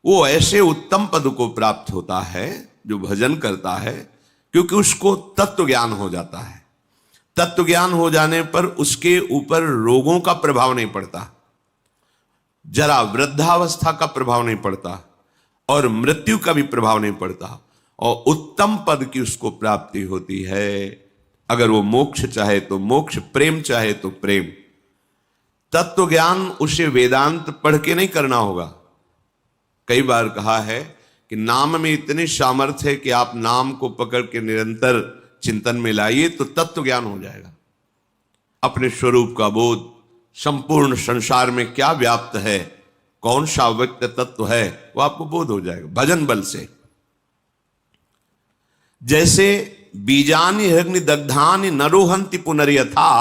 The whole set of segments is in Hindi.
वो ऐसे उत्तम पद को प्राप्त होता है जो भजन करता है, क्योंकि उसको तत्व ज्ञान हो जाता है। तत्व ज्ञान हो जाने पर उसके ऊपर रोगों का प्रभाव नहीं पड़ता, जरा वृद्धावस्था का प्रभाव नहीं पड़ता और मृत्यु का भी प्रभाव नहीं पड़ता, और उत्तम पद की उसको प्राप्ति होती है। अगर वो मोक्ष चाहे तो मोक्ष, प्रेम चाहे तो प्रेम। तत्व ज्ञान उसे वेदांत पढ़ के नहीं करना होगा। कई बार कहा है कि नाम में इतनी सामर्थ्य है कि आप नाम को पकड़ के निरंतर चिंतन में लाइए तो तत्व ज्ञान हो जाएगा। अपने स्वरूप का बोध, संपूर्ण संसार में क्या व्याप्त है, कौन सा व्यक्त तत्व है, वो आपको बोध हो जाएगा भजन बल से। जैसे बीजानि हिरण्य दग्धानि नरोहंति पुनर्यथा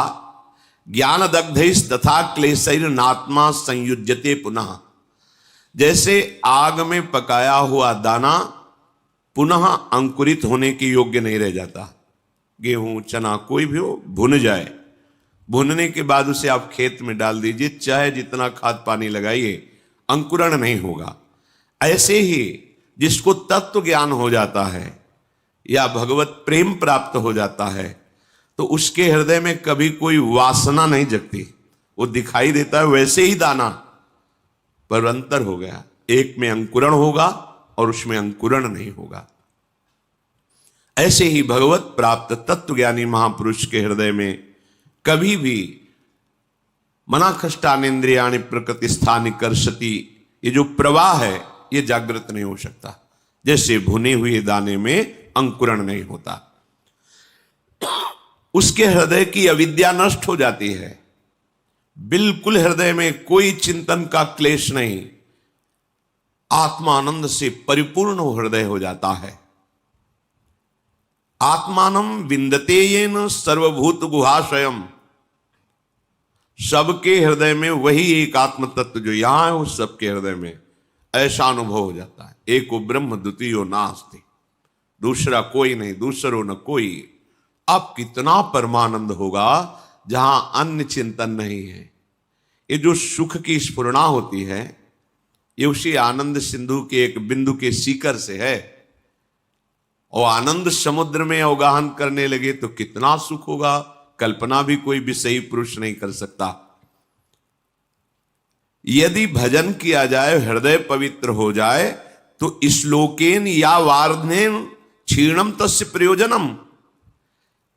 ज्ञान दग्धैस् तथा क्लेशैर्नात्मा संयुज्यते पुनः। जैसे आग में पकाया हुआ दाना पुनः अंकुरित होने के योग्य नहीं रह जाता। गेहूं, चना, कोई भी हो, भुन जाए, भुनने के बाद उसे आप खेत में डाल दीजिए, चाहे जितना खाद पानी लगाइए, अंकुरण नहीं होगा। ऐसे ही जिसको तत्व ज्ञान हो जाता है या भगवत प्रेम प्राप्त हो जाता है, तो उसके हृदय में कभी कोई वासना नहीं जगती। वो दिखाई देता है वैसे ही दाना, पर अंतर हो गया, एक में अंकुरण होगा और उसमें अंकुरण नहीं होगा। ऐसे ही भगवत प्राप्त तत्वज्ञानी महापुरुष के हृदय में कभी भी मनाखष्टानेन्द्रियाणि प्रकृति स्थानि कर्षति, ये जो प्रवाह है ये जागृत नहीं हो सकता। जैसे भुने हुए दाने में अंकुरण नहीं होता, उसके हृदय की अविद्या नष्ट हो जाती है। बिल्कुल हृदय में कोई चिंतन का क्लेश नहीं, आत्मानंद से परिपूर्ण हृदय हो जाता है। आत्मानम विंदते येन सर्वभूत गुहाशयम। सबके हृदय में वही एक आत्म तत्व जो यहां है, उस सबके हृदय में ऐसा अनुभव हो जाता है, एको ब्रह्म द्वितीयो नास्ति, दूसरा कोई नहीं, दूसरो न कोई। अब कितना परमानंद होगा जहां अन्य चिंतन नहीं है। ये जो सुख की स्फुरणा होती है, ये उसी आनंद सिंधु के एक बिंदु के सीकर से है, और आनंद समुद्र में अवगाहन करने लगे तो कितना सुख होगा, कल्पना भी कोई विषयी पुरुष नहीं कर सकता। यदि भजन किया जाए, हृदय पवित्र हो जाए, तो श्लोकेन या वार्धनेन क्षीणम तस्य प्रयोजनम,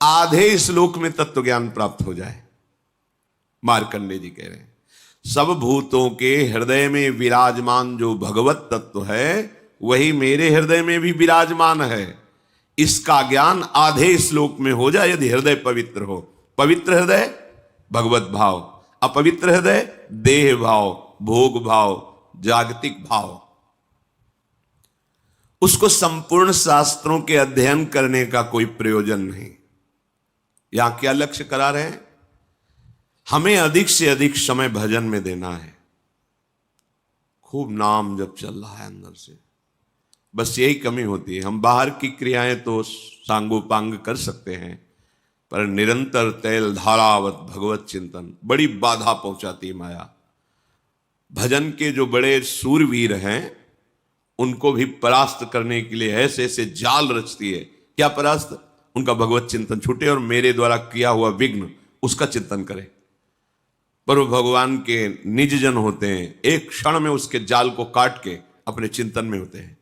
आधे श्लोक में तत्व ज्ञान प्राप्त हो जाए। मार्कंडे जी कह रहे हैं, सब भूतों के हृदय में विराजमान जो भगवत तत्व है वही मेरे हृदय में भी विराजमान है। इसका ज्ञान आधे श्लोक में हो जाए यदि हृदय पवित्र हो। पवित्र हृदय भगवत भाव, अपवित्र हृदय देह भाव, भोग भाव, जागतिक भाव। उसको संपूर्ण शास्त्रों के अध्ययन करने का कोई प्रयोजन नहीं। यहां क्या लक्ष्य करा रहे हैं, हमें अधिक से अधिक समय भजन में देना है। खूब नाम जब चल रहा है अंदर से, बस यही कमी होती है। हम बाहर की क्रियाएं तो सांगोपांग कर सकते हैं, पर निरंतर तैल धारावत भगवत चिंतन बड़ी बाधा पहुंचाती है माया। भजन के जो बड़े सूरवीर हैं उनको भी परास्त करने के लिए ऐसे ऐसे जाल रचती है। क्या परास्त? उनका भगवत चिंतन छूटे और मेरे द्वारा किया हुआ विघ्न उसका चिंतन करें। पर वो भगवान के निज जन होते हैं, एक क्षण में उसके जाल को काट के अपने चिंतन में होते हैं,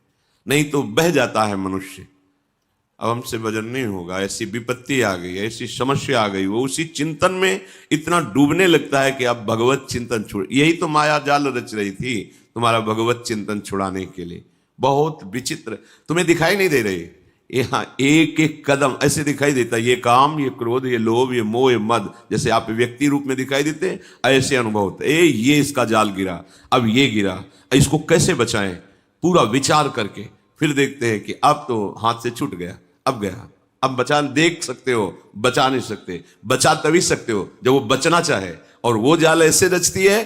नहीं तो बह जाता है मनुष्य। अब हमसे भजन नहीं होगा, ऐसी विपत्ति आ गई, ऐसी समस्या आ गई, वो उसी चिंतन में इतना डूबने लगता है कि अब भगवत चिंतन छोड़। यही तो माया जाल रच रही थी तुम्हारा भगवत चिंतन छुड़ाने के लिए। बहुत विचित्र, तुम्हें दिखाई नहीं दे रही, यहाँ एक एक कदम ऐसे दिखाई देता, ये काम, ये क्रोध, ये लोभ, ये मोह, ये मद, जैसे आप व्यक्ति रूप में दिखाई देते ऐसे अनुभव होते। ये इसका जाल गिरा, अब ये गिरा, इसको कैसे बचाएं, पूरा विचार करके फिर देखते हैं कि अब तो हाथ से छूट गया, अब गया, अब बचा। देख सकते हो, बचा नहीं सकते। बचा तभी सकते हो जब वो बचना चाहे, और वो जाल ऐसे रचती है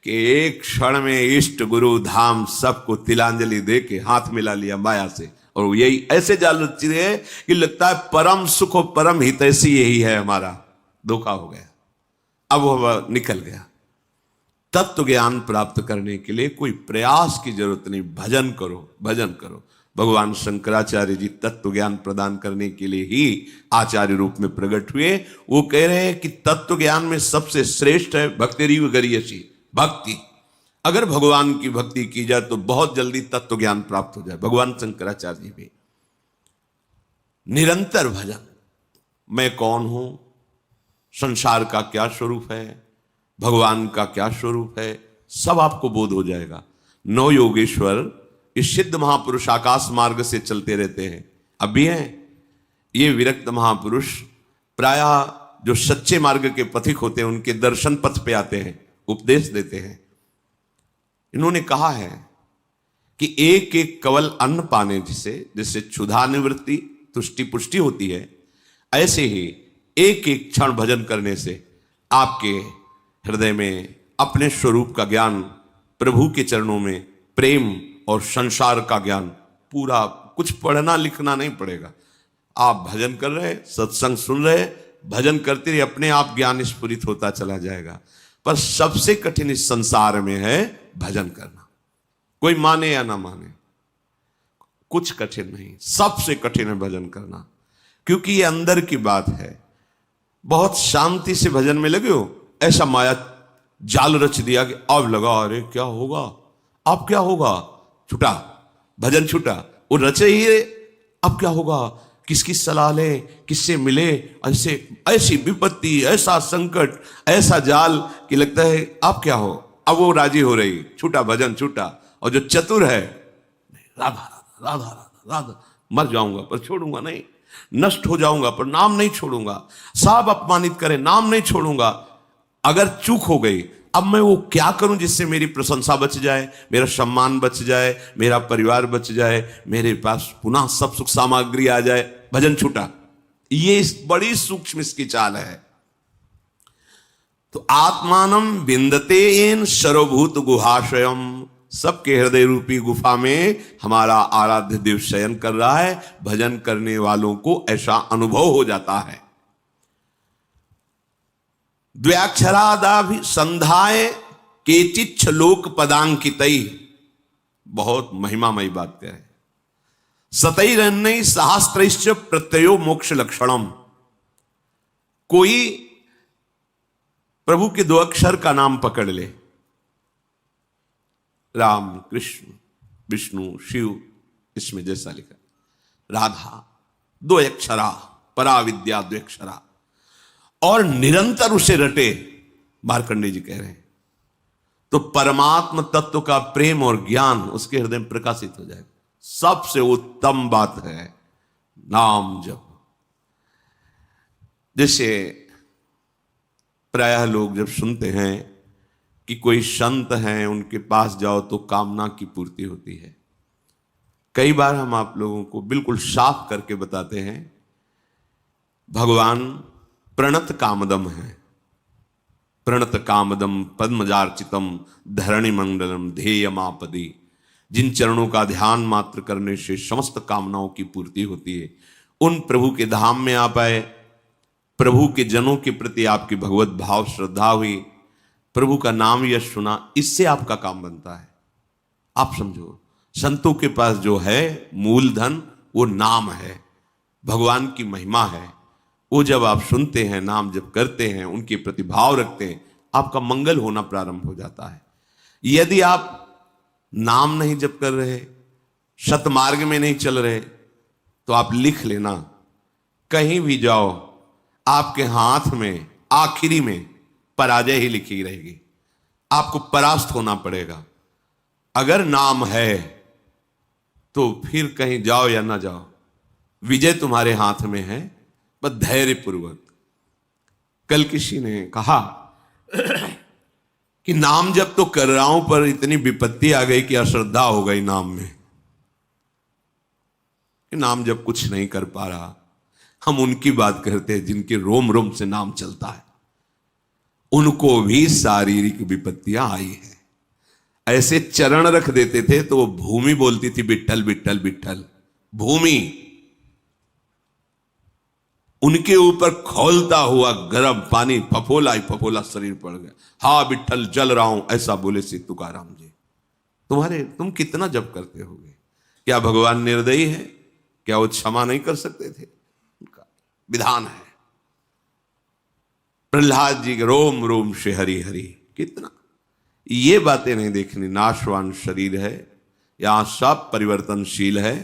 कि एक क्षण में इष्ट गुरु धाम सबको तिलांजलि दे के हाथ मिला लिया माया से। और यही ऐसे जाल रचती है कि लगता है परम सुख और परम हितैषी यही है हमारा। धोखा हो गया, अब वो निकल गया। तत्व ज्ञान प्राप्त करने के लिए कोई प्रयास की जरूरत नहीं, भजन करो, भजन करो। भगवान शंकराचार्य जी तत्व ज्ञान प्रदान करने के लिए ही आचार्य रूप में प्रकट हुए। वो कह रहे हैं कि तत्व ज्ञान में सबसे श्रेष्ठ है भक्तिरीव गरीयसी, भक्ति। अगर भगवान की भक्ति की जाए तो बहुत जल्दी तत्व ज्ञान प्राप्त हो जाए। भगवान शंकराचार्य जी भी निरंतर भजन, मैं कौन हूं, संसार का क्या स्वरूप है, भगवान का क्या स्वरूप है, सब आपको बोध हो जाएगा। नौ योगेश्वर इस सिद्ध महापुरुष आकाश मार्ग से चलते रहते हैं, अब भी हैं। ये विरक्त महापुरुष प्रायः जो सच्चे मार्ग के पथिक होते हैं उनके दर्शन पथ पे आते हैं, उपदेश देते हैं। इन्होंने कहा है कि एक एक कवल अन्न पाने जिससे क्षुधा निवृत्ति तुष्टि पुष्टि होती है, ऐसे ही एक एक क्षण भजन करने से आपके हृदय में अपने स्वरूप का ज्ञान, प्रभु के चरणों में प्रेम और संसार का ज्ञान पूरा, कुछ पढ़ना लिखना नहीं पड़ेगा। आप भजन कर रहे, सत्संग सुन रहे, भजन करते रहिए, अपने आप ज्ञान स्फुरित होता चला जाएगा। पर सबसे कठिन इस संसार में है भजन करना। कोई माने या ना माने, कुछ कठिन नहीं, सबसे कठिन है भजन करना, क्योंकि ये अंदर की बात है। बहुत शांति से भजन में लगे हो, ऐसा माया जाल रच दिया कि अब लगा अरे क्या होगा, अब क्या होगा, छूटा भजन, छूटा। वो रचे ही रे, अब क्या होगा, किसकी सलाह ले, किससे मिले, ऐसे ऐसी विपत्ति, ऐसा संकट, ऐसा जाल कि लगता है अब क्या हो। अब वो राजी हो रही, छूटा भजन, छूटा। और जो चतुर है, राधा राधा राधा राधा, मर जाऊंगा पर छोड़ूंगा नहीं, नष्ट हो जाऊंगा पर नाम नहीं छोड़ूंगा, सब अपमानित करें नाम नहीं छोड़ूंगा। अगर चूक हो गई, अब मैं वो क्या करूं जिससे मेरी प्रशंसा बच जाए, मेरा सम्मान बच जाए, मेरा परिवार बच जाए, मेरे पास पुनः सब सुख सामग्री आ जाए, भजन छूटा। ये बड़ी सूक्ष्म इसकी चाल है। तो आत्मानम विंदते एन सर्वभूत गुहाशयम, सबके हृदय रूपी गुफा में हमारा आराध्य देव शयन कर रहा है। भजन करने वालों को ऐसा अनुभव हो जाता है। द्व्याक्षरादाभि संधाय केचिच्छ लोक पदांकितई, बहुत महिमामयी बात कह रहे। सतैरन्नई सहस्त्रैश्च प्रत्ययो मोक्ष लक्षणम, कोई प्रभु के दो अक्षर का नाम पकड़ ले, राम कृष्ण विष्णु शिव, इसमें जैसा लिखा राधा, दो अक्षरा, परा विद्या दो अक्षरा, और निरंतर उसे रटे, मार्कंडेय जी कह रहे हैं, तो परमात्म तत्व का प्रेम और ज्ञान उसके हृदय में प्रकाशित हो जाएगा। सबसे उत्तम बात है नाम जप। जैसे प्रायः लोग जब सुनते हैं कि कोई संत हैं, उनके पास जाओ तो कामना की पूर्ति होती है। कई बार हम आप लोगों को बिल्कुल साफ करके बताते हैं, भगवान प्रणत कामदम है। प्रणत कामदम पद्मजार्चितम धरणि मंडलम ध्येयमापदी, जिन चरणों का ध्यान मात्र करने से समस्त कामनाओं की पूर्ति होती है, उन प्रभु के धाम में आप आए, प्रभु के जनों के प्रति आपकी भगवत भाव श्रद्धा हुई, प्रभु का नाम यश सुना, इससे आपका काम बनता है। आप समझो, संतों के पास जो है मूलधन वो नाम है, भगवान की महिमा है। वो जब आप सुनते हैं, नाम जब करते हैं, उनके प्रति भाव रखते हैं, आपका मंगल होना प्रारंभ हो जाता है। यदि आप नाम नहीं जप कर रहे, सतमार्ग में नहीं चल रहे, तो आप लिख लेना, कहीं भी जाओ आपके हाथ में आखिरी में पराजय ही लिखी रहेगी, आपको परास्त होना पड़ेगा। अगर नाम है तो फिर कहीं जाओ या ना जाओ, विजय तुम्हारे हाथ में है, बस धैर्य पूर्वक। कल किसी ने कहा कि नाम जब तो कर रहा हूं पर इतनी विपत्ति आ गई कि अश्रद्धा हो गई नाम में, कि नाम जब कुछ नहीं कर पा रहा। हम उनकी बात करते हैं जिनके रोम रोम से नाम चलता है, उनको भी शारीरिक विपत्तियां आई है। ऐसे चरण रख देते थे तो वो भूमि बोलती थी विट्ठल विट्ठल विट्ठल, भूमि। उनके ऊपर खौलता हुआ गर्म पानी फफोला ही फफोला शरीर पड़ गया। हा विठल जल रहा हूं, ऐसा बोले श्री तुकाराम जी। तुम कितना जप करते होगे? क्या भगवान निर्दयी है? क्या वो क्षमा नहीं कर सकते थे? उनका विधान है। प्रहलाद जी के रोम रोम से हरि हरि, कितना ये बातें नहीं देखनी। नाशवान शरीर है, यहां सब परिवर्तनशील है।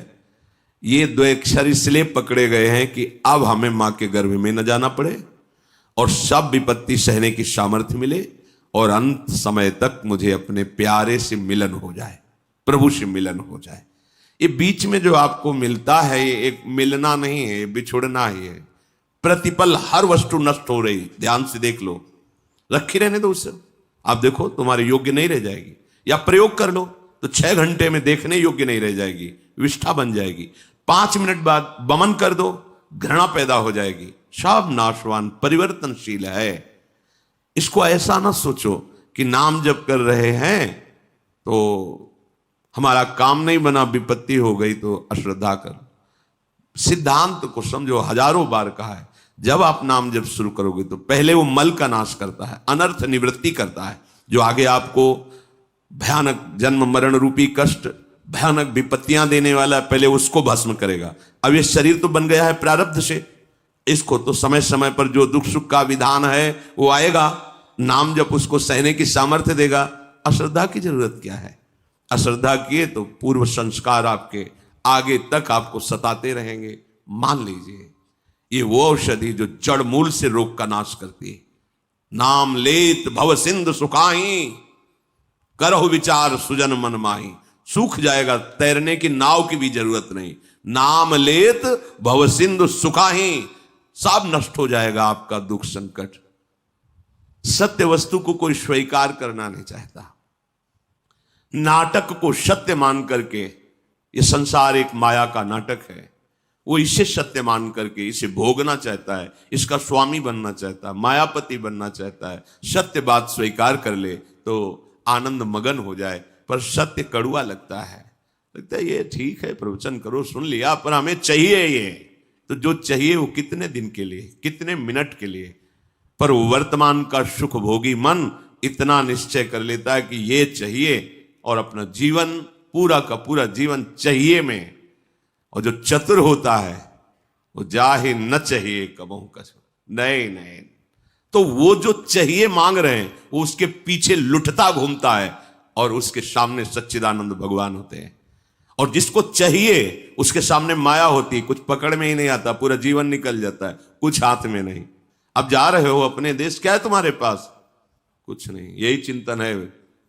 ये दो अक्षर इसलिए पकड़े गए हैं कि अब हमें मां के गर्भ में न जाना पड़े और सब विपत्ति सहने की सामर्थ्य मिले और अंत समय तक मुझे अपने प्यारे से मिलन हो जाए, प्रभु से मिलन हो जाए। ये बीच में जो आपको मिलता है ये एक मिलना नहीं है, ये बिछुड़ना ही है। प्रतिपल हर वस्तु नष्ट हो रही, ध्यान से देख लो, रखी रहने दो उससे। आप देखो तुम्हारे योग्य नहीं रह जाएगी, या प्रयोग कर लो तो 6 घंटे में देखने योग्य नहीं रह जाएगी, विष्ठा बन जाएगी। 5 मिनट बाद बमन कर दो, घृणा पैदा हो जाएगी। सब नाशवान परिवर्तनशील है। इसको ऐसा ना सोचो कि नाम जप कर रहे हैं तो हमारा काम नहीं बना, विपत्ति हो गई तो अश्रद्धा कर। सिद्धांत को समझो, हजारों बार कहा है, जब आप नाम जप शुरू करोगे तो पहले वो मल का नाश करता है, अनर्थ निवृत्ति करता है, जो आगे आपको भयानक जन्म मरण रूपी कष्ट, भयानक विपत्तियां देने वाला है, पहले उसको भस्म करेगा। अब ये शरीर तो बन गया है प्रारब्ध से, इसको तो समय समय पर जो दुख सुख का विधान है वो आएगा, नाम जप उसको सहने की सामर्थ्य देगा। अश्रद्धा की जरूरत क्या है? अश्रद्धा किए तो पूर्व संस्कार आपके आगे तक आपको सताते रहेंगे। मान लीजिए ये वो औषधि जो जड़ मूल से रोग का नाश करती है। नाम लेत भव सिंधु सुखाही, करहु विचार सुजन मन माही। सूख जाएगा, तैरने की नाव की भी जरूरत नहीं। नाम लेत भव सिंधु सुखाही, सब नष्ट हो जाएगा आपका दुख संकट। सत्य वस्तु को कोई स्वीकार करना नहीं चाहता। नाटक को सत्य मान करके, ये संसार एक माया का नाटक है, वो इसे सत्य मान करके इसे भोगना चाहता है, इसका स्वामी बनना चाहता है, मायापति बनना चाहता है। सत्य बात स्वीकार कर ले तो आनंद मगन हो जाए, पर सत्य कड़ुआ लगता है। लगता है ये ठीक है, प्रवचन करो, सुन लिया, पर हमें चाहिए ये। तो जो चाहिए वो कितने दिन के लिए, कितने मिनट के लिए, पर वर्तमान का सुख भोगी मन इतना निश्चय कर लेता है कि ये चाहिए और अपना जीवन, पूरा का पूरा जीवन चाहिए में। और जो चतुर होता है वो जाहे न चाहिए कबहू कछ, नहीं। तो वो जो चाहिए मांग रहे हैं वो उसके पीछे लुटता घूमता है और उसके सामने सच्चिदानंद भगवान होते हैं। और जिसको चाहिए उसके सामने माया होती है, कुछ पकड़ में ही नहीं आता, पूरा जीवन निकल जाता है, कुछ हाथ में नहीं। अब जा रहे हो अपने देश, क्या है तुम्हारे पास? कुछ नहीं। यही चिंतन है,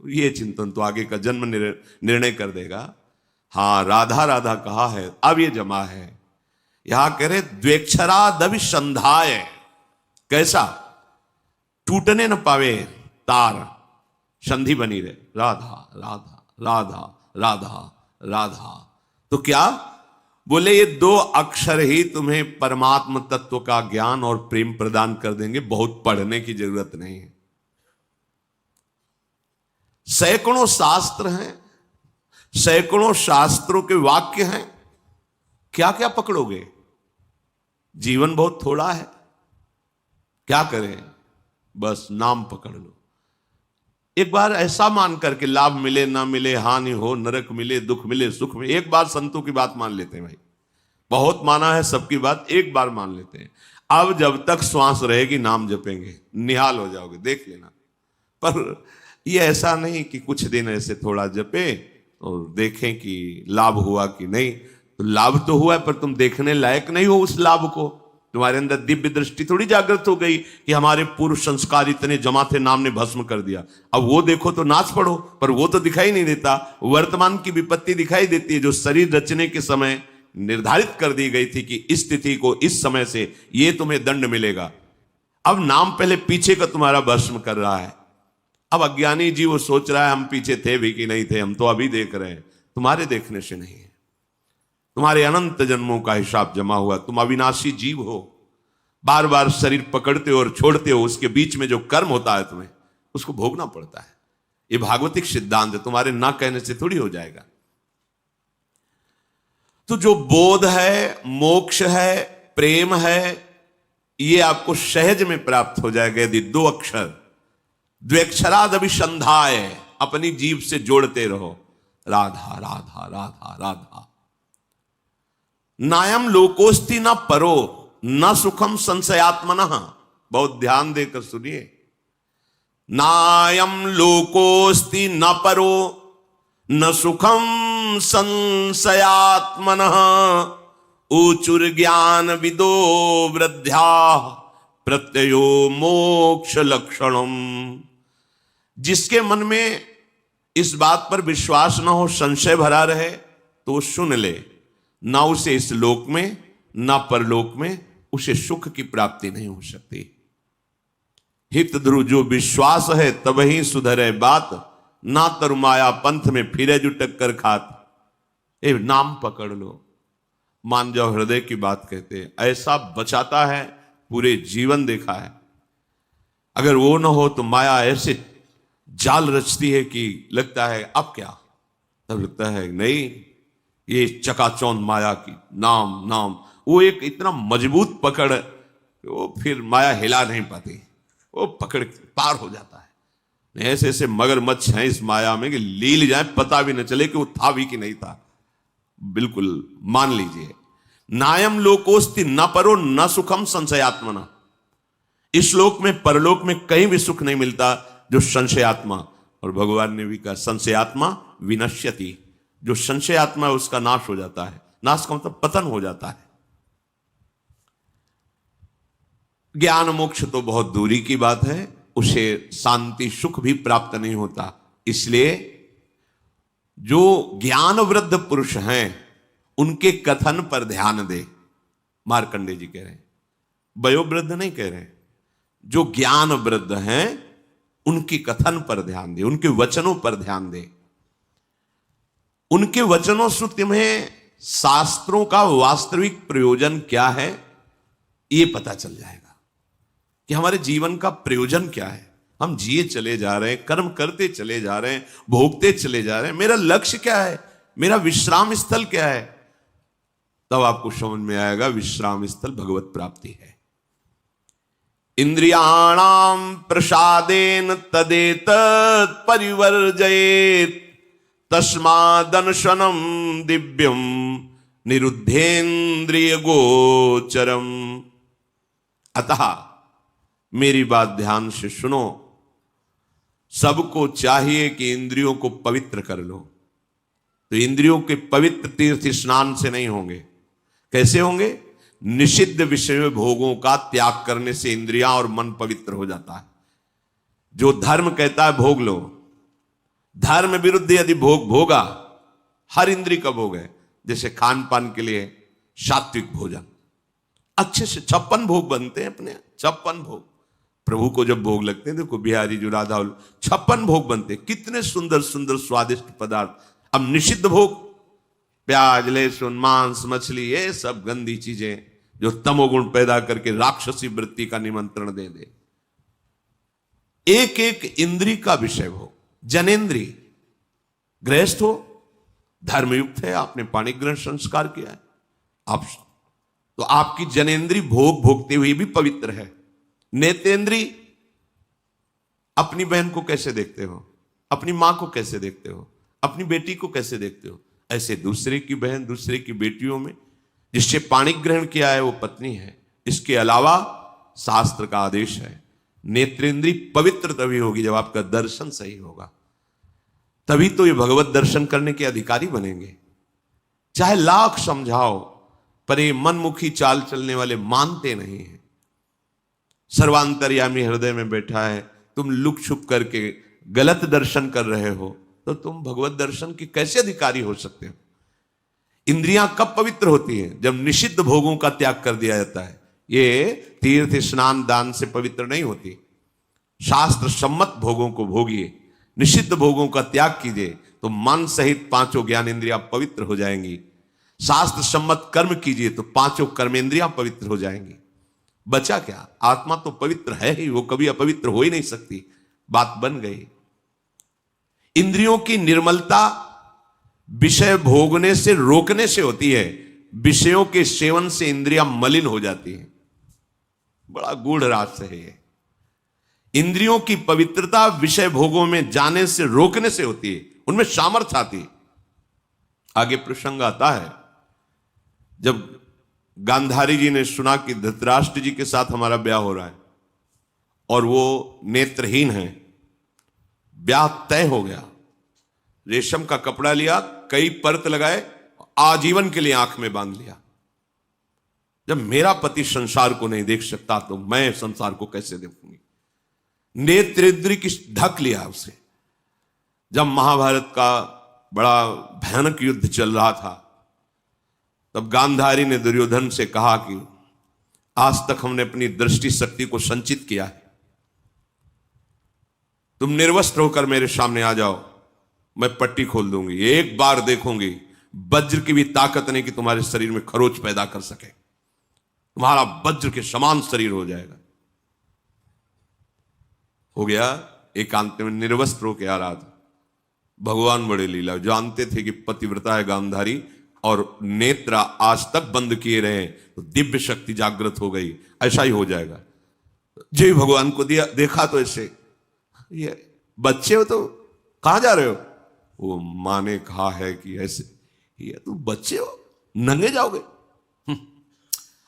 ये चिंतन तो आगे का जन्म निर्णय कर देगा। हाँ, राधा राधा कहा है, अब ये जमा है। यहां कह रहे द्वेक्षरा दविसंधाय, कैसा? टूटने न पावे तार, संधि बनी रहे, राधा राधा राधा राधा राधा। तो क्या बोले? ये 2 अक्षर ही तुम्हें परमात्म तत्व का ज्ञान और प्रेम प्रदान कर देंगे, बहुत पढ़ने की जरूरत नहीं है। सैकड़ों शास्त्र हैं, सैकड़ों शास्त्रों के वाक्य हैं, क्या क्या पकड़ोगे? जीवन बहुत थोड़ा है, क्या करें? बस नाम पकड़ लो। एक बार ऐसा मान करके लाभ मिले ना मिले, हानि हो, नरक मिले, दुख मिले, सुख मिले, एक बार संतों की बात मान लेते हैं भाई। बहुत माना है सबकी बात, एक बार मान लेते हैं। अब जब तक श्वास रहेगी नाम जपेंगे, निहाल हो जाओगे, देख लेना। पर ये ऐसा नहीं कि कुछ दिन ऐसे थोड़ा जपे और देखें कि लाभ हुआ कि नहीं। तो लाभ तो हुआ है, पर तुम देखने लायक नहीं हो उस लाभ को। तुम्हारे अंदर दिव्य दृष्टि थोड़ी जागृत हो गई कि हमारे पूर्व संस्कार इतने जमा थे, नाम ने भस्म कर दिया। अब वो देखो तो नाच पड़ो, पर वो तो दिखाई नहीं देता। वर्तमान की विपत्ति दिखाई देती है, जो शरीर रचने के समय निर्धारित कर दी गई थी कि इस तिथि को इस समय से ये तुम्हें दंड मिलेगा। अब नाम पहले पीछे का तुम्हारा भस्म कर रहा है। अब अज्ञानी जी वो सोच रहा है हम पीछे थे भी कि नहीं थे, हम तो अभी देख रहे हैं। तुम्हारे देखने से नहीं है, तुम्हारे अनंत जन्मों का हिसाब जमा हुआ। तुम अविनाशी जीव हो, बार बार शरीर पकड़ते हो और छोड़ते हो, उसके बीच में जो कर्म होता है तुम्हें उसको भोगना पड़ता है। ये भागवतिक सिद्धांत है, तुम्हारे ना कहने से थोड़ी हो जाएगा। तो जो बोध है, मोक्ष है, प्रेम है, ये आपको सहज में प्राप्त हो जाएगा यदि दो अक्षर द्व्यक्षराद अभिसंधाय अपनी जीभ से जोड़ते रहो, राधा राधा राधा राधा। नायम लोकोस्ति न परो न सुखम संशयात्मनः, बहुत ध्यान देकर सुनिए। नायम लोकोस्ति न परो न सुखम संशयात्मनः, ऊचुर ज्ञान विदो वृद्ध्या प्रत्ययो मोक्ष लक्षणम। जिसके मन में इस बात पर विश्वास न हो, संशय भरा रहे, तो सुन ले, ना उसे इस लोक में ना परलोक में उसे सुख की प्राप्ति नहीं हो सकती। हित ध्रुव जो विश्वास है तब ही सुधरे बात, ना तरु माया पंथ में फिरे जो टक्कर खात। ए नाम पकड़ लो, मान जाओ, हृदय की बात कहते हैं, ऐसा बचाता है, पूरे जीवन देखा है। अगर वो न हो तो माया ऐसे जाल रचती है कि लगता है अब क्या, तब लगता है नहीं, ये चकाचौंध माया की नाम नाम, वो एक इतना मजबूत पकड़, वो फिर माया हिला नहीं पाती, वो पकड़ पार हो जाता है। ऐसे ऐसे मगरमच्छ हैं इस माया में कि लील जाए पता भी न चले कि वो था भी कि नहीं था। बिल्कुल मान लीजिए, नायम लोकोस्ति न परो न सुखम संशयात्मना। इस लोक में परलोक में कहीं भी सुख नहीं मिलता जो संशयात्मा, और भगवान ने भी कहा संशयात्मा विनश्यति, जो संशयात्मा है उसका नाश हो जाता है। नाश का मतलब पतन हो जाता है। ज्ञान मोक्ष तो बहुत दूरी की बात है, उसे शांति सुख भी प्राप्त नहीं होता। इसलिए जो ज्ञान वृद्ध पुरुष हैं उनके कथन पर ध्यान दे। मार्कंडे जी कह रहे हैं, वयोवृद्ध नहीं कह रहे हैं, जो ज्ञान वृद्ध हैं उनके कथन पर ध्यान दे, उनके वचनों पर ध्यान दे। उनके वचनों से तुम्हें शास्त्रों का वास्तविक प्रयोजन क्या है ये पता चल जाएगा कि हमारे जीवन का प्रयोजन क्या है। हम जिए चले जा रहे हैं, कर्म करते चले जा रहे हैं, भोगते चले जा रहे हैं, मेरा लक्ष्य क्या है, मेरा विश्राम स्थल क्या है। तब आपको समझ में आएगा विश्राम स्थल भगवत प्राप्ति है। इंद्रियाणाम प्रसादेन तदेतत् परिवर्जयेत्, तस्मादनशनम दिव्यम निरुद्धेन्द्रिय गोचरम। अतः मेरी बात ध्यान से सुनो, सबको चाहिए कि इंद्रियों को पवित्र कर लो। तो इंद्रियों के पवित्र तीर्थ स्नान से नहीं होंगे। कैसे होंगे? निषिद्ध विषय भोगों का त्याग करने से इंद्रियां और मन पवित्र हो जाता है। जो धर्म कहता है भोग लो, धर्म विरुद्ध यदि भोग भोगा, हर इंद्रिय का भोग है। जैसे खान पान के लिए सात्विक भोजन, अच्छे से 56 भोग बनते हैं अपने, 56 भोग प्रभु को जब भोग लगते हैं, देखो बिहारी जो राधा 56 भोग बनते, कितने सुंदर सुंदर स्वादिष्ट पदार्थ। अब निषिद्ध भोग, प्याज लहसुन मांस मछली, ये सब गंदी चीजें जो तमोगुण पैदा करके राक्षसी वृत्ति का निमंत्रण दे दे। एक एक इंद्री का विषय हो। जनेन्द्री, गृहस्थ हो, धर्मयुक्त है, आपने पाणी ग्रहण संस्कार किया है, आप तो आपकी जनेन्द्री भोग भोगते हुए भी पवित्र है। नेतेंद्री, अपनी बहन को कैसे देखते हो, अपनी मां को कैसे देखते हो, अपनी बेटी को कैसे देखते हो, ऐसे दूसरे की बहन दूसरे की बेटियों में जिससे पाणी ग्रहण किया है वो पत्नी है। इसके अलावा शास्त्र का आदेश है, नेत्रेंद्री पवित्र तभी होगी जब आपका दर्शन सही होगा, तभी तो ये भगवत दर्शन करने के अधिकारी बनेंगे। चाहे लाख समझाओ, पर ये मनमुखी चाल चलने वाले मानते नहीं हैं। सर्वांतर्यामी हृदय में बैठा है, तुम लुक छुप करके गलत दर्शन कर रहे हो, तो तुम भगवत दर्शन के कैसे अधिकारी हो सकते हो? इंद्रियां कब पवित्र होती हैं? जब निषिद्ध भोगों का त्याग कर दिया जाता है। ये तीर्थ स्नान दान से पवित्र नहीं होती। शास्त्र सम्मत भोगों को भोगिए, निषिद्ध भोगों का त्याग कीजिए, तो मन सहित 5 ज्ञान इंद्रियां पवित्र हो जाएंगी। शास्त्र सम्मत कर्म कीजिए तो 5 कर्मेंद्रियां पवित्र हो जाएंगी। बचा क्या? आत्मा तो पवित्र है ही, वो कभी अपवित्र हो ही नहीं सकती। बात बन गई। इंद्रियों की निर्मलता विषय भोगने से रोकने से होती है। विषयों के सेवन से इंद्रियां मलिन हो जाती हैं। बड़ा गूढ़ रहस्य है ये। इंद्रियों की पवित्रता विषय भोगों में जाने से रोकने से होती है, उनमें सामर्थ्य आती है। आगे प्रसंग आता है, जब गांधारी जी ने सुना कि धृतराष्ट्र जी के साथ हमारा ब्याह हो रहा है और वो नेत्रहीन है, ब्याह तय हो गया, रेशम का कपड़ा लिया, कई परत लगाए, आजीवन के लिए आंख में बांध लिया। जब मेरा पति संसार को नहीं देख सकता तो मैं संसार को कैसे देखूंगी। नेत्रेंद्र की ढक लिया उसे। जब महाभारत का बड़ा भयानक युद्ध चल रहा था, तब गांधारी ने दुर्योधन से कहा कि आज तक हमने अपनी दृष्टि शक्ति को संचित किया है, तुम निर्वस्त्र होकर मेरे सामने आ जाओ, मैं पट्टी खोल दूंगी, एक बार देखूंगी, वज्र की भी ताकत नहीं कि तुम्हारे शरीर में खरोच पैदा कर सके, तुम्हारा वज्र के समान शरीर हो जाएगा। हो गया, एकांत में निर्वस्त्र होकर आ रहा था। भगवान बड़े लीला, जानते थे कि पतिव्रता है गांधारी और नेत्र आज तक बंद किए रहे तो दिव्य शक्ति जागृत हो गई, ऐसा ही हो जाएगा। जय भगवान को दिया, देखा तो ऐसे, ये बच्चे हो तो कहां जा रहे हो? वो मां ने कहा है कि ऐसे, ये तुम बच्चे हो, नंगे जाओगे?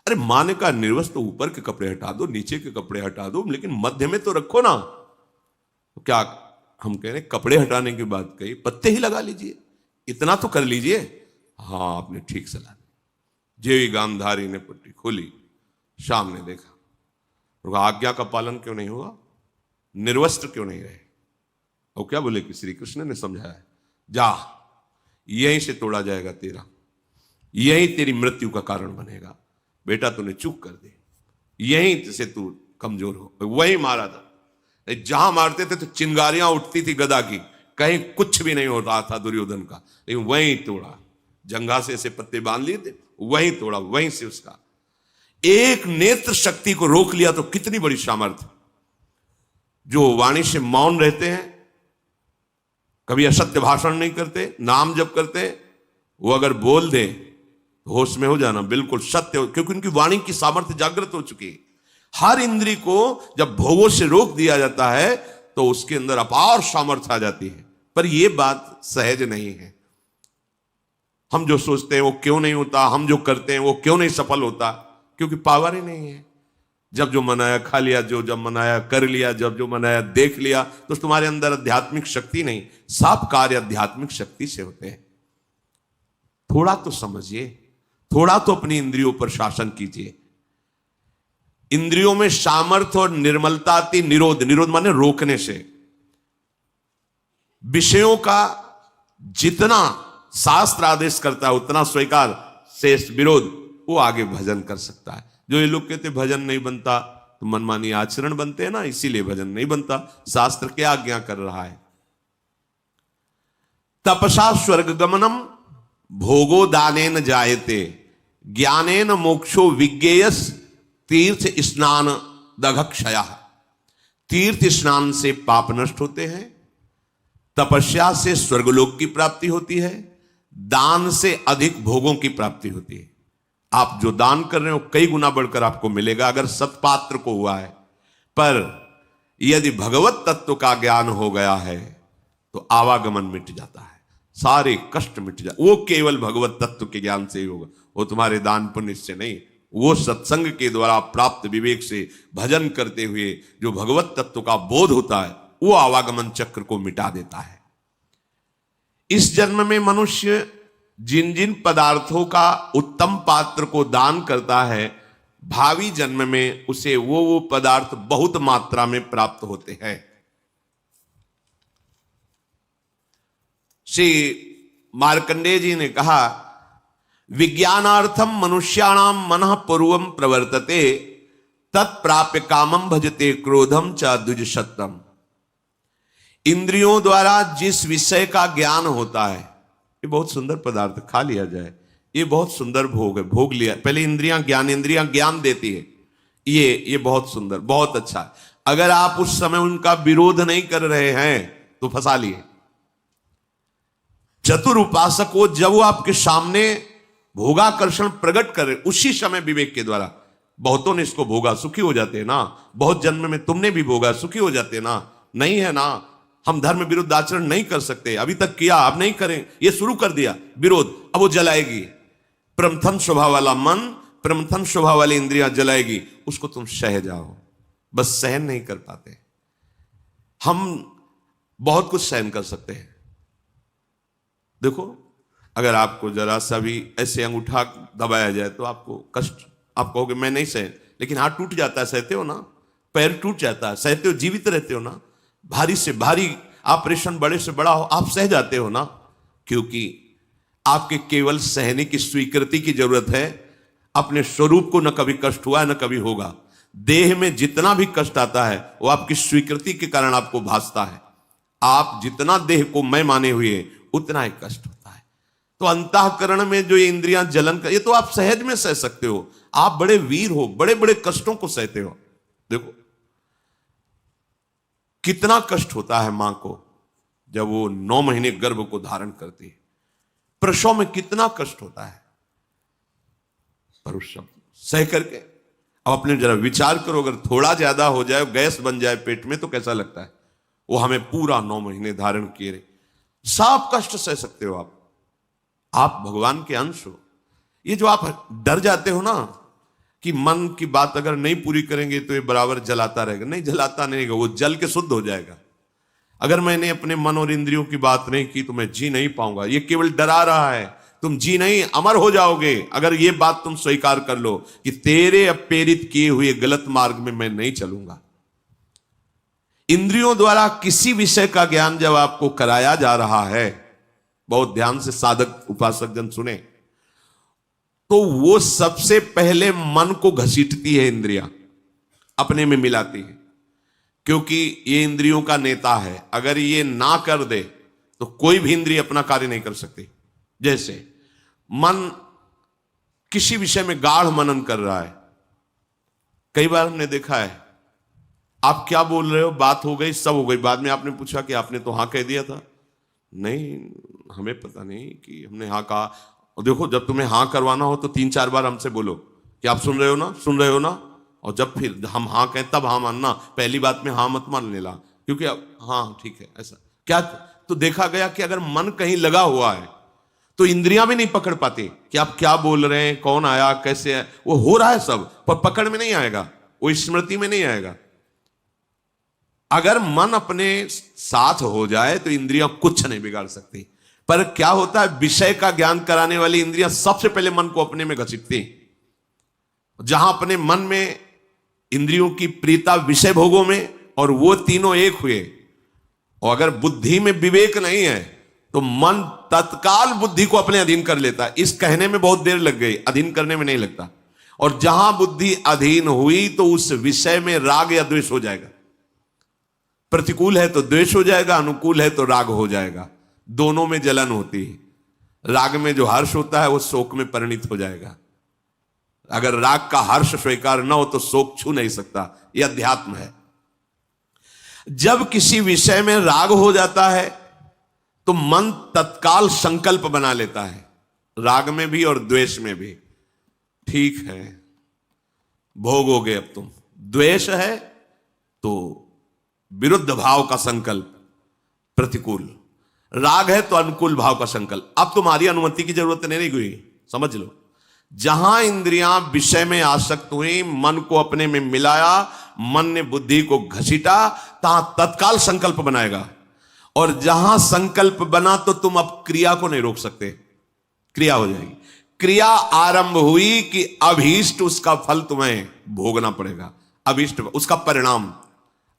अरे मां ने कहा निर्वस्त्र, ऊपर के कपड़े हटा दो, नीचे के कपड़े हटा दो, लेकिन मध्य में तो रखो ना। तो क्या हम कह रहे कपड़े हटाने की बात कही, पत्ते ही लगा लीजिए, इतना तो कर लीजिए। हाँ, आपने ठीक सलाह दी। जेवी गांधारी ने पट्टी खोली, सामने देखा, तो आज्ञा का पालन क्यों नहीं हुआ, निर्वस्त्र क्यों नहीं रहे? और क्या बोले कि श्री कृष्ण ने समझाया, जा यहीं से तोड़ा जाएगा तेरा, यहीं तेरी मृत्यु का कारण बनेगा, बेटा तूने चूक कर दी, यहीं से तू कमजोर हो। वहीं मारा था, जहां मारते थे तो चिंगारियां उठती थी गदा की, कहीं कुछ भी नहीं हो रहा था दुर्योधन का, लेकिन वहीं तोड़ा, जंघा से ऐसे पत्ते बांध लिए थे, वहीं तोड़ा, वहीं से उसका एक नेत्र शक्ति को रोक लिया। तो कितनी बड़ी सामर्थ्य। जो वाणी से मौन रहते हैं, कभी असत्य भाषण नहीं करते, नाम जप करते, वो अगर बोल दे तो होश में हो जाना, बिल्कुल सत्य हो, क्योंकि उनकी वाणी की सामर्थ्य जागृत हो चुकी है। हर इंद्री को जब भोगों से रोक दिया जाता है तो उसके अंदर अपार सामर्थ्य आ जाती है। पर यह बात सहज नहीं है। हम जो सोचते हैं वो क्यों नहीं होता, हम जो करते हैं वो क्यों नहीं सफल होता, क्योंकि पावर ही नहीं है। जब जो मनाया खा लिया, जब मनाया कर लिया, जब जो मनाया देख लिया, तो तुम्हारे अंदर आध्यात्मिक शक्ति नहीं। सब कार्य आध्यात्मिक शक्ति से होते हैं। थोड़ा तो समझिए, थोड़ा तो अपनी इंद्रियों पर शासन कीजिए। इंद्रियों में सामर्थ्य और निर्मलता आती, निरोध, निरोध माने रोकने से। विषयों का जितना शास्त्र आदेश करता है उतना स्वीकार, शेष विरोध, वो आगे भजन कर सकता है। जो ये लोग कहते भजन नहीं बनता, तो मनमानी आचरण बनते हैं ना, इसीलिए भजन नहीं बनता। शास्त्र क्या आज्ञा कर रहा है? तपसा स्वर्ग गमनम भोगो दानेन जायते, ज्ञानेन मोक्षो विज्ञेयस तीर्थ स्नान दघक्षया। तीर्थ स्नान से पाप नष्ट होते हैं, तपस्या से स्वर्गलोक की प्राप्ति होती है, दान से अधिक भोगों की प्राप्ति होती है। आप जो दान कर रहे हो कई गुना बढ़कर आपको मिलेगा अगर सत्पात्र को हुआ है। पर यदि भगवत तत्व का ज्ञान हो गया है तो आवागमन मिट जाता है, सारे कष्ट मिट जाते। वो केवल भगवत तत्व के ज्ञान से ही होगा, वो तुम्हारे दान पुण्य से नहीं। वो सत्संग के द्वारा प्राप्त विवेक से भजन करते हुए जो भगवत तत्व का बोध होता है, वो आवागमन चक्र को मिटा देता है। इस जन्म में मनुष्य जिन जिन पदार्थों का उत्तम पात्र को दान करता है, भावी जन्म में उसे वो पदार्थ बहुत मात्रा में प्राप्त होते हैं। श्री मार्कंडेय जी ने कहा, विज्ञानार्थम मनुष्याणाम मनः पूर्वम प्रवर्तते, तत्प्राप्य कामम भजते क्रोधम च द्विजशतम। इंद्रियों द्वारा जिस विषय का ज्ञान होता है, ये बहुत सुंदर पदार्थ, खा लिया जाए, ये बहुत सुंदर भोग है, भोग लिया, पहले इंद्रियां ज्ञान देती है, ये बहुत सुंदर, बहुत अच्छा। अगर आप उस समय उनका विरोध नहीं कर रहे हैं तो फंसा लिए। चतुर उपासक को जब वो आपके सामने भोगाकर्षण प्रकट करे, उसी समय विवेक के द्वारा बहुतों ने इसको भोगा, सुखी हो जाते हैं ना। बहुत जन्म में तुमने भी भोगा, सुखी हो जाते हैं ना। नहीं है ना, हम धर्म विरुद्ध आचरण नहीं कर सकते, अभी तक किया, अब नहीं करें, ये शुरू कर दिया विरोध, अब वो जलाएगी। प्रमथन स्वभाव वाला मन, प्रमथन स्वभाव वाली इंद्रियां जलाएगी, उसको तुम सह जाओ। बस सहन नहीं कर पाते। हम बहुत कुछ सहन कर सकते हैं। देखो, अगर आपको जरा सा भी ऐसे अंगूठा दबाया जाए तो आपको कष्ट, आप कहोगे मैं नहीं सहन, लेकिन हाथ टूट जाता है, सहते हो ना। पैर टूट जाता है, सहते हो, जीवित रहते हो ना। भारी से भारी ऑपरेशन, बड़े से बड़ा हो, आप सह जाते हो ना, क्योंकि आपके केवल सहने की स्वीकृति की जरूरत है। अपने स्वरूप को न कभी कष्ट हुआ है न कभी होगा। देह में जितना भी कष्ट आता है वो आपकी स्वीकृति के कारण आपको भासता है। आप जितना देह को मैं माने हुए उतना ही कष्ट होता है। तो अंतःकरण में जो ये इंद्रियां जलन कर, ये तो आप सहज में सह सकते हो। आप बड़े वीर हो, बड़े बड़े कष्टों को सहते हो। देखो कितना कष्ट होता है मां को जब वो 9 महीने गर्भ को धारण करती है। प्रसव में कितना कष्ट होता है, पर उस सब सह करके अब अपने जरा विचार करो, अगर थोड़ा ज्यादा हो जाए, गैस बन जाए पेट में, तो कैसा लगता है। वो हमें पूरा 9 महीने धारण किए रहे, सब कष्ट सह सकते हो आप भगवान के अंश हो। ये जो आप डर जाते हो ना कि मन की बात अगर नहीं पूरी करेंगे तो ये बराबर जलाता रहेगा, नहीं, जलाता नहीं रहेगा, वो जल के शुद्ध हो जाएगा। अगर मैंने अपने मन और इंद्रियों की बात नहीं की तो मैं जी नहीं पाऊंगा। ये केवल डरा रहा है, तुम जी नहीं, अमर हो जाओगे अगर ये बात तुम स्वीकार कर लो कि तेरे प्रेरित किए हुए गलत मार्ग में मैं नहीं चलूंगा। इंद्रियों द्वारा किसी विषय का ज्ञान जब आपको कराया जा रहा है, बहुत ध्यान से साधक उपासक जन सुने, तो वो सबसे पहले मन को घसीटती है इंद्रियां, अपने में मिलाती है, क्योंकि ये इंद्रियों का नेता है। अगर ये ना कर दे तो कोई भी इंद्रिय अपना कार्य नहीं कर सकती। जैसे मन किसी विषय में गाढ़ मनन कर रहा है, कई बार हमने देखा है, आप क्या बोल रहे हो, बात हो गई, सब हो गई, बाद में आपने पूछा कि आपने तो हाँ कह दिया था। नहीं, हमें पता नहीं कि हमने हाँ कहा। और देखो, जब तुम्हें हाँ करवाना हो तो 3-4 बार हमसे बोलो कि आप सुन रहे हो ना, सुन रहे हो ना, और जब फिर हम हाँ कहें तब हाँ मानना, पहली बात में हाँ मत मान लेना, क्योंकि अब हाँ ठीक है ऐसा क्या। तो देखा गया कि अगर मन कहीं लगा हुआ है तो इंद्रियां भी नहीं पकड़ पाती कि आप क्या बोल रहे हैं, कौन आया, कैसे है, वो हो रहा है सब, पर पकड़ में नहीं आएगा, वो स्मृति में नहीं आएगा। अगर मन अपने साथ हो जाए तो इंद्रियां कुछ नहीं बिगाड़ सकती। पर क्या होता है, विषय का ज्ञान कराने वाली इंद्रियां सबसे पहले मन को अपने में घसीटती। जहां अपने मन में इंद्रियों की प्रीता विषय भोगों में, और वो तीनों एक हुए, और अगर बुद्धि में विवेक नहीं है तो मन तत्काल बुद्धि को अपने अधीन कर लेता है। इस कहने में बहुत देर लग गई, अधीन करने में नहीं लगता। और जहां बुद्धि अधीन हुई तो उस विषय में राग या द्वेष हो जाएगा। प्रतिकूल है तो द्वेष हो जाएगा, अनुकूल है तो राग हो जाएगा। दोनों में जलन होती है। राग में जो हर्ष होता है वो शोक में परिणित हो जाएगा। अगर राग का हर्ष स्वीकार न हो तो शोक छू नहीं सकता। यह अध्यात्म है। जब किसी विषय में राग हो जाता है तो मन तत्काल संकल्प बना लेता है, राग में भी और द्वेष में भी। ठीक है, भोगोगे अब तुम। द्वेष है तो विरुद्ध भाव का संकल्प, प्रतिकूल। राग है तो अनुकूल भाव का संकल्प। अब तुम्हारी अनुमति की जरूरत नहीं हुई, समझ लो। जहां इंद्रियां विषय में आसक्त हुई, मन को अपने में मिलाया, मन ने बुद्धि को घसीटा, तहां तत्काल संकल्प बनाएगा। और जहां संकल्प बना तो तुम अब क्रिया को नहीं रोक सकते, क्रिया हो जाएगी। क्रिया आरंभ हुई कि अभीष्ट उसका फल तुम्हें भोगना पड़ेगा। अभीष्ट उसका परिणाम,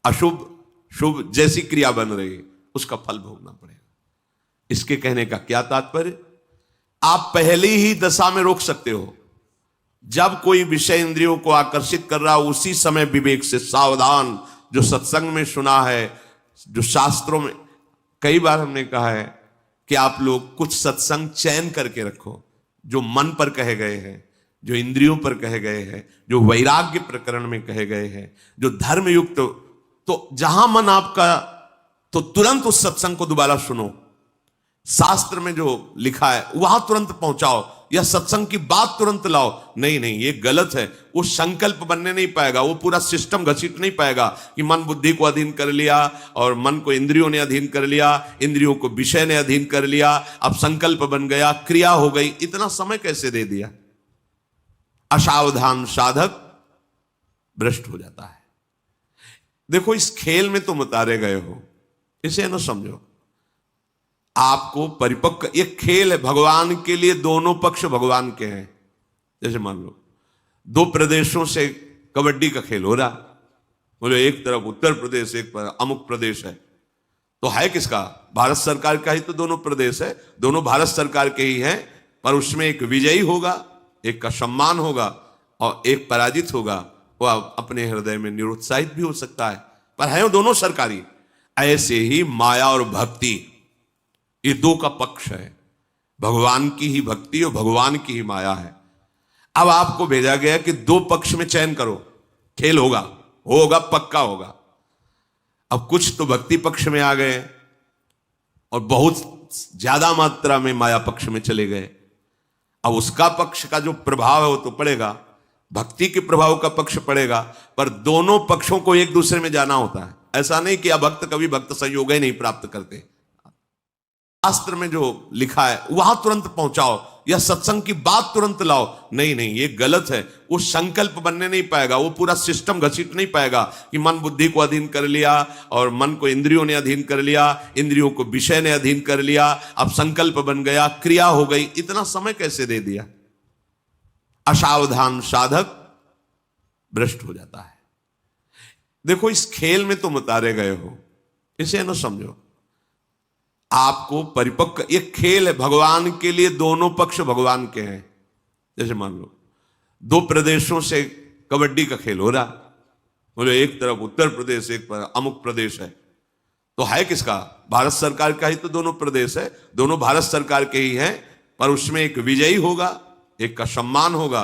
अशुभ शुभ जैसी क्रिया बन रही उसका फल भोगना पड़ेगा। इसके कहने का क्या तात्पर्य, आप पहली ही दशा में रोक सकते हो। जब कोई विषय इंद्रियों को आकर्षित कर रहा, उसी समय विवेक से सावधान। जो सत्संग में सुना है, जो शास्त्रों में, कई बार हमने कहा है कि आप लोग कुछ सत्संग चयन करके रखो, जो मन पर कहे गए हैं, जो इंद्रियों पर कहे गए हैं, जो वैराग्य प्रकरण में कहे गए हैं, जो धर्मयुक्त। तो जहां मन आपका, तो तुरंत उस सत्संग को दोबारा सुनो। शास्त्र में जो लिखा है वहां तुरंत पहुंचाओ, या सत्संग की बात तुरंत लाओ। नहीं नहीं, ये गलत है। वो संकल्प बनने नहीं पाएगा, वो पूरा सिस्टम घसीट नहीं पाएगा कि मन बुद्धि को अधीन कर लिया और मन को इंद्रियों ने अधीन कर लिया, इंद्रियों को विषय ने अधीन कर लिया, अब संकल्प बन गया, क्रिया हो गई। इतना समय कैसे दे दिया? असावधान साधक भ्रष्ट हो जाता है। देखो, इस खेल में तुम उतारे गए हो, इसे न समझो। आपको परिपक्व, ये खेल है भगवान के लिए, दोनों पक्ष भगवान के हैं। जैसे मान लो दो प्रदेशों से कबड्डी का खेल हो रहा, बोले एक तरफ उत्तर प्रदेश, एक पर अमुक प्रदेश है, तो है किसका? भारत सरकार का ही तो दोनों प्रदेश है, दोनों भारत सरकार के ही हैं। पर उसमें एक विजयी होगा, एक का सम्मान होगा और एक पराजित होगा। वह अपने हृदय में निरुत्साहित भी हो सकता है, पर है वो दोनों सरकारी। ऐसे ही माया और भक्ति, ये दो का पक्ष है। भगवान की ही भक्ति और भगवान की ही माया है। अब आपको भेजा गया कि दो पक्ष में चयन करो, खेल होगा, होगा, पक्का होगा। अब कुछ तो भक्ति पक्ष में आ गए और बहुत ज्यादा मात्रा में माया पक्ष में चले गए। अब उसका पक्ष का जो प्रभाव है वो तो पड़ेगा, भक्ति के प्रभाव का पक्ष पड़ेगा, पर दोनों पक्षों को एक दूसरे में जाना होता है। ऐसा नहीं कि अभक्त कभी भक्त संयोग ही नहीं प्राप्त करते। शास्त्र में जो लिखा है वहां तुरंत पहुंचाओ, या सत्संग की बात तुरंत लाओ। नहीं नहीं, ये गलत है। वो संकल्प बनने नहीं पाएगा, वो पूरा सिस्टम घसीट नहीं पाएगा कि मन बुद्धि को अधीन कर लिया और मन को इंद्रियों ने अधीन कर लिया, इंद्रियों को विषय ने अधीन कर लिया, अब संकल्प बन गया, क्रिया हो गई। इतना समय कैसे दे दिया? असावधान साधक भ्रष्ट हो जाता है। देखो, इस खेल में तुम उतारे गए हो, इसे न समझो। आपको परिपक्व, ये खेल है भगवान के लिए, दोनों पक्ष भगवान के हैं। जैसे मान लो दो प्रदेशों से कबड्डी का खेल हो रहा, बोले एक तरफ उत्तर प्रदेश, एक पर अमुक प्रदेश है, तो है किसका? भारत सरकार का ही तो दोनों प्रदेश है, दोनों भारत सरकार के ही हैं। पर उसमें एक विजयी होगा, एक का सम्मान होगा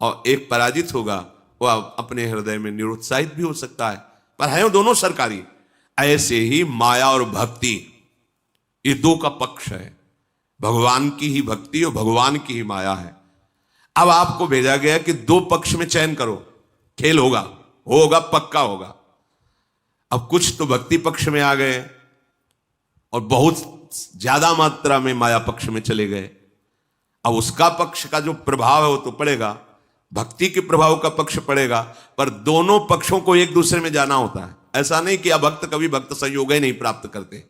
और एक पराजित होगा। वह अपने हृदय में निरुत्साहित भी हो सकता है, पर है वो दोनों सरकारी। ऐसे ही माया और भक्ति, ये दो का पक्ष है। भगवान की ही भक्ति और भगवान की ही माया है। अब आपको भेजा गया कि दो पक्ष में चयन करो, खेल होगा, होगा, पक्का होगा। अब कुछ तो भक्ति पक्ष में आ गए और बहुत ज्यादा मात्रा में माया पक्ष में चले गए। अब उसका पक्ष का जो प्रभाव है वो तो पड़ेगा, भक्ति के प्रभाव का पक्ष पड़ेगा, पर दोनों पक्षों को एक दूसरे में जाना होता है। ऐसा नहीं कि अभक्त कभी भक्त संयोग ही नहीं प्राप्त करते।